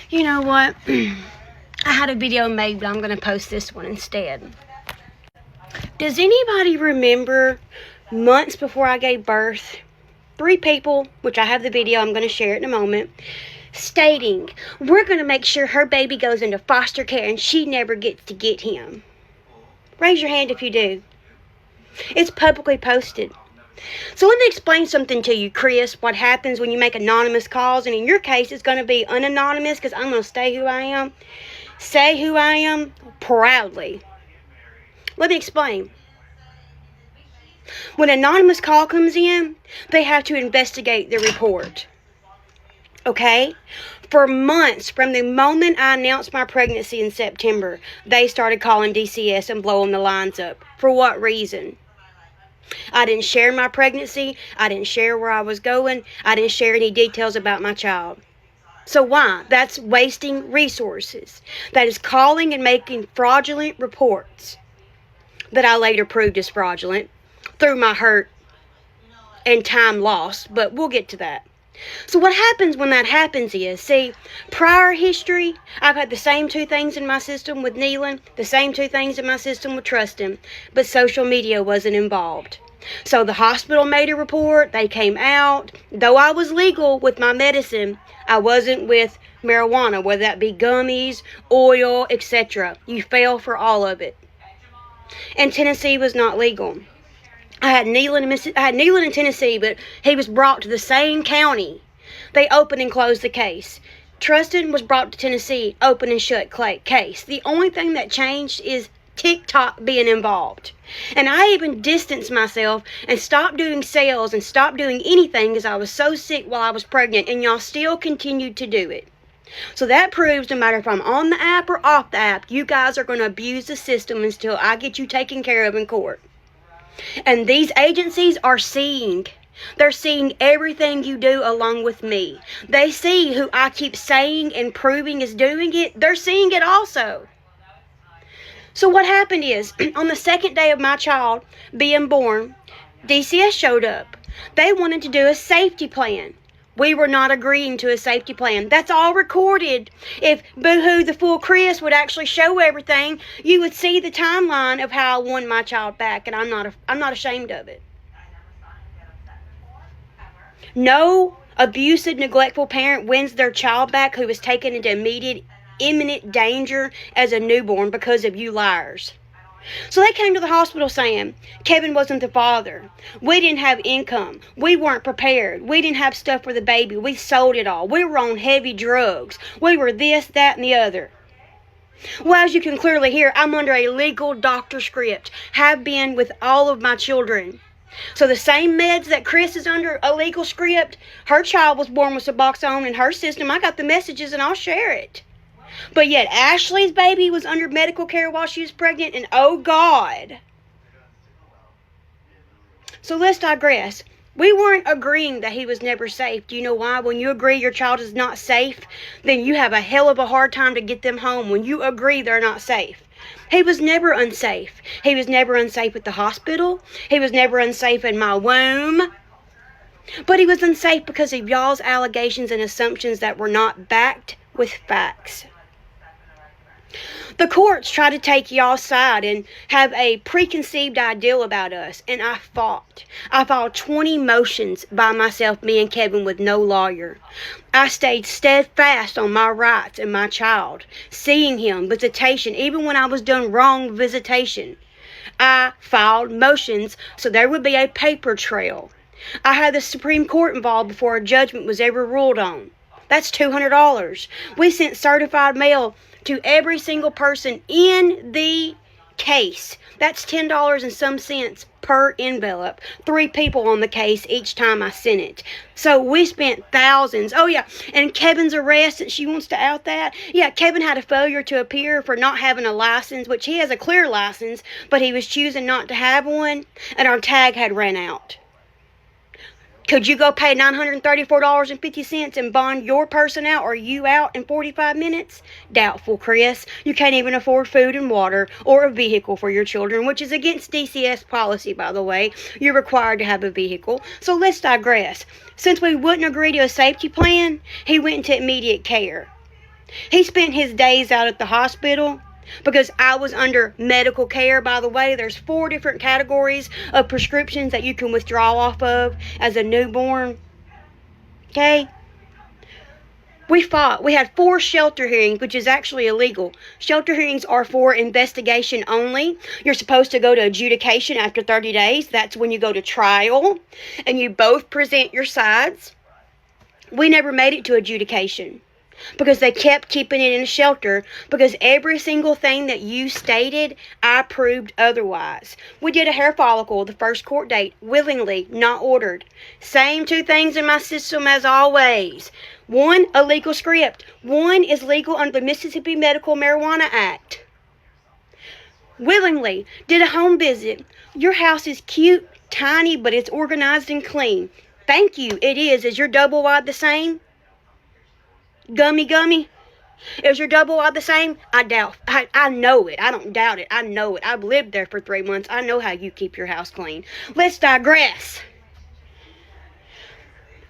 You know what? I had a video made, but I'm going to post this one instead. Does anybody remember months before I gave birth, 3 people, which I have the video, I'm going to share it in a moment, stating, we're going to make sure her baby goes into foster care and she never gets to get him? Raise your hand if you do. It's publicly posted. So let me explain something to you, Chris, what happens when you make anonymous calls. And in your case, it's going to be unanonymous because I'm going to say who I am proudly. Let me explain. When an anonymous call comes in, they have to investigate the report. Okay? For months, from the moment I announced my pregnancy in September, they started calling DCS and blowing the lines up. For what reason? I didn't share my pregnancy. I didn't share where I was going. I didn't share any details about my child. So why? That's wasting resources. That is calling and making fraudulent reports that I later proved as fraudulent through my hurt and time lost. But we'll get to that. So what happens when that happens is, see, prior history, I've had the same 2 things in my system with Neelan, the same 2 things in my system with Trustin, but social media wasn't involved. So the hospital made a report, they came out. Though I was legal with my medicine, I wasn't with marijuana, whether that be gummies, oil, etc. You fail for all of it. And Tennessee was not legal. I had Neelan in Tennessee, but he was brought to the same county. They opened and closed the case. Trustin was brought to Tennessee, open and shut case. The only thing that changed is TikTok being involved. And I even distanced myself and stopped doing sales and stopped doing anything because I was so sick while I was pregnant, and y'all still continued to do it. So that proves no matter if I'm on the app or off the app, you guys are going to abuse the system until I get you taken care of in court. And these agencies are seeing. They're seeing everything you do along with me. They see who I keep saying and proving is doing it. They're seeing it also. So what happened is, on the 2nd day of my child being born, DCS showed up. They wanted to do a safety plan. We were not agreeing to a safety plan. That's all recorded. If Boohoo the Fool Chris would actually show everything, you would see the timeline of how I won my child back, and I'm not ashamed of it. No abusive, neglectful parent wins their child back who was taken into imminent danger as a newborn because of you liars. So they came to the hospital saying Kevin wasn't the father. We didn't have income. We weren't prepared. We didn't have stuff for the baby. We sold it all. We were on heavy drugs. We were this, that, and the other. Well, as you can clearly hear, I'm under a legal doctor script. Have been with all of my children. So the same meds that Chris is under a legal script, her child was born with Suboxone in her system. I got the messages and I'll share it. But yet Ashley's baby was under medical care while she was pregnant, and oh God. So let's digress. We weren't agreeing that he was never safe. Do you know why? When you agree your child is not safe, then you have a hell of a hard time to get them home when you agree they're not safe. He was never unsafe. He was never unsafe at the hospital. He was never unsafe in my womb. But he was unsafe because of y'all's allegations and assumptions that were not backed with facts. The courts try to take y'all's side and have a preconceived ideal about us, and I fought. I filed 20 motions by myself, me and Kevin, with no lawyer. I stayed steadfast on my rights and my child, seeing him, visitation, even when I was done wrong visitation. I filed motions so there would be a paper trail. I had the Supreme Court involved before a judgment was ever ruled on. That's $200. We sent certified mail to every single person in the case. That's $10 and some cents per envelope. 3 people on the case each time I sent it. So we spent thousands. Oh yeah, and Kevin's arrest, and she wants to out that. Yeah, Kevin had a failure to appear for not having a license, which he has a clear license, but he was choosing not to have one, and our tag had ran out. Could you go pay $934.50 and bond your person out or you out in 45 minutes? Doubtful, Chris. You can't even afford food and water or a vehicle for your children, which is against DCS policy, by the way. You're required to have a vehicle. So let's digress. Since we wouldn't agree to a safety plan, he went into immediate care. He spent his days out at the hospital because I was under medical care. By the way, there's 4 different categories of prescriptions that you can withdraw off of as a newborn. Okay? We fought. We had 4 shelter hearings, which is actually illegal. Shelter hearings are for investigation only. You're supposed to go to adjudication after 30 days. That's when you go to trial, and you both present your sides. We never made it to adjudication because they kept keeping it in a shelter, because every single thing that you stated, I proved otherwise. We did a hair follicle the first court date, willingly, not ordered. Same 2 things in my system as always. 1, a legal script. 1 is legal under the Mississippi Medical Marijuana Act. Willingly did a home visit. Your house is cute, tiny, but it's organized and clean. Thank you, it is. Is your double wide the same? Gummy? Is your double wide the same? I doubt. I know it. I don't doubt it. I know it. I've lived there for 3 months. I know how you keep your house clean. Let's digress.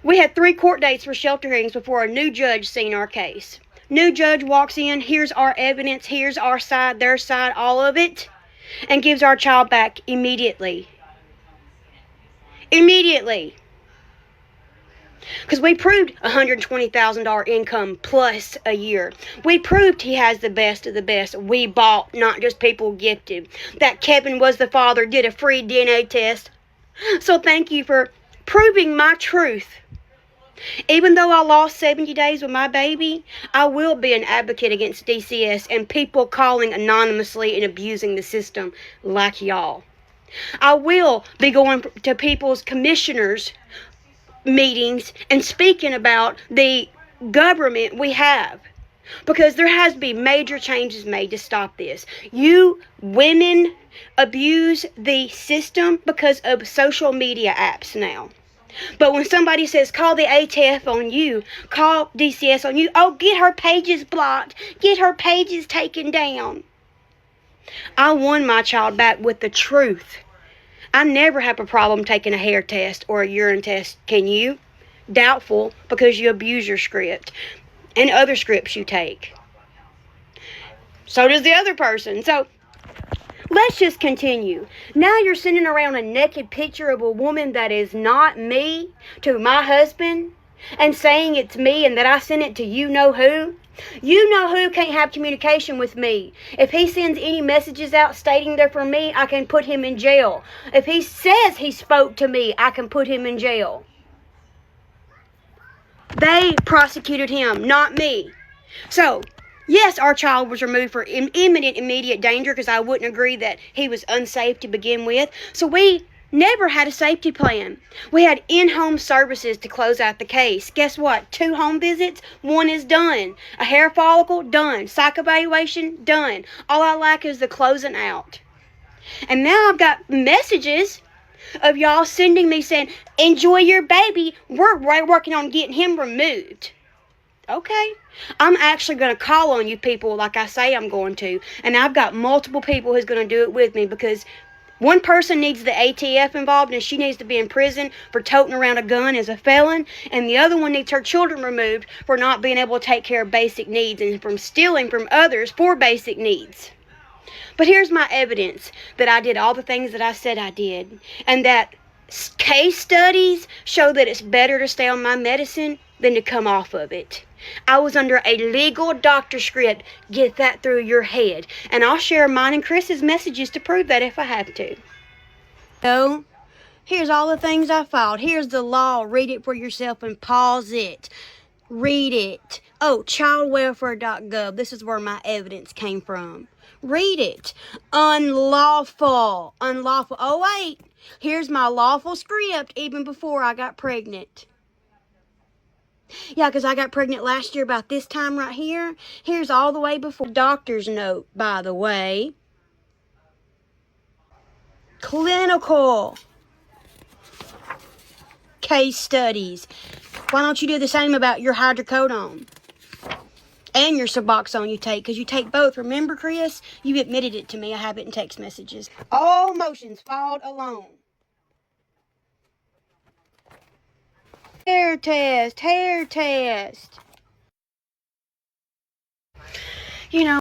We had 3 court dates for shelter hearings before a new judge seen our case. New judge walks in, here's our evidence, here's our side, their side, all of it, and gives our child back immediately. Immediately. Because we proved $120,000 income plus a year. We proved he has the best of the best. We bought, not just people gifted. That Kevin was the father, did a free DNA test. So thank you for proving my truth. Even though I lost 70 days with my baby, I will be an advocate against DCS and people calling anonymously and abusing the system like y'all. I will be going to people's commissioners' meetings and speaking about the government we have, because there has to be major changes made to stop this. You women abuse the system because of social media apps now. But when somebody says, call the ATF on you, call DCS on you, oh, get her pages blocked, get her pages taken down. I won my child back with the truth. I never have a problem taking a hair test or a urine test. Can you? Doubtful, because you abuse your script and other scripts you take. So does the other person. So let's just continue. Now you're sending around a naked picture of a woman that is not me to my husband and saying it's me and that I sent it to you know who. You know who can't have communication with me. If he sends any messages out stating they're for me, I can put him in jail. If he says he spoke to me, I can put him in jail. They prosecuted him, not me. So, yes, our child was removed for imminent, immediate danger, because I wouldn't agree that he was unsafe to begin with. So we never had a safety plan. We had in-home services to close out the case. Guess what? 2 home visits, 1 is done. A hair follicle, done. Psych evaluation, done. All I lack is the closing out. And now I've got messages of y'all sending me saying, enjoy your baby. We're working on getting him removed. Okay, I'm actually going to call on you people like I say I'm going to. And I've got multiple people who's going to do it with me, because one person needs the ATF involved and she needs to be in prison for toting around a gun as a felon. And the other one needs her children removed for not being able to take care of basic needs and from stealing from others for basic needs. But here's my evidence that I did all the things that I said I did. And that case studies show that it's better to stay on my medicine than to come off of it. I was under a legal doctor script. Get that through your head. And I'll share mine and Chris's messages to prove that if I have to. So, here's all the things I filed. Here's the law. Read it for yourself and pause it. Read it. Oh, childwelfare.gov. This is where my evidence came from. Read it. Unlawful. Unlawful. Oh, wait. Here's my lawful script even before I got pregnant. Yeah, because I got pregnant last year about this time right here. Here's all the way before. Doctor's note, by the way. Clinical case studies. Why don't you do the same about your hydrocodone and your Suboxone you take? Because you take both. Remember, Chris? You admitted it to me. I have it in text messages. All motions filed alone. Hair test. you know,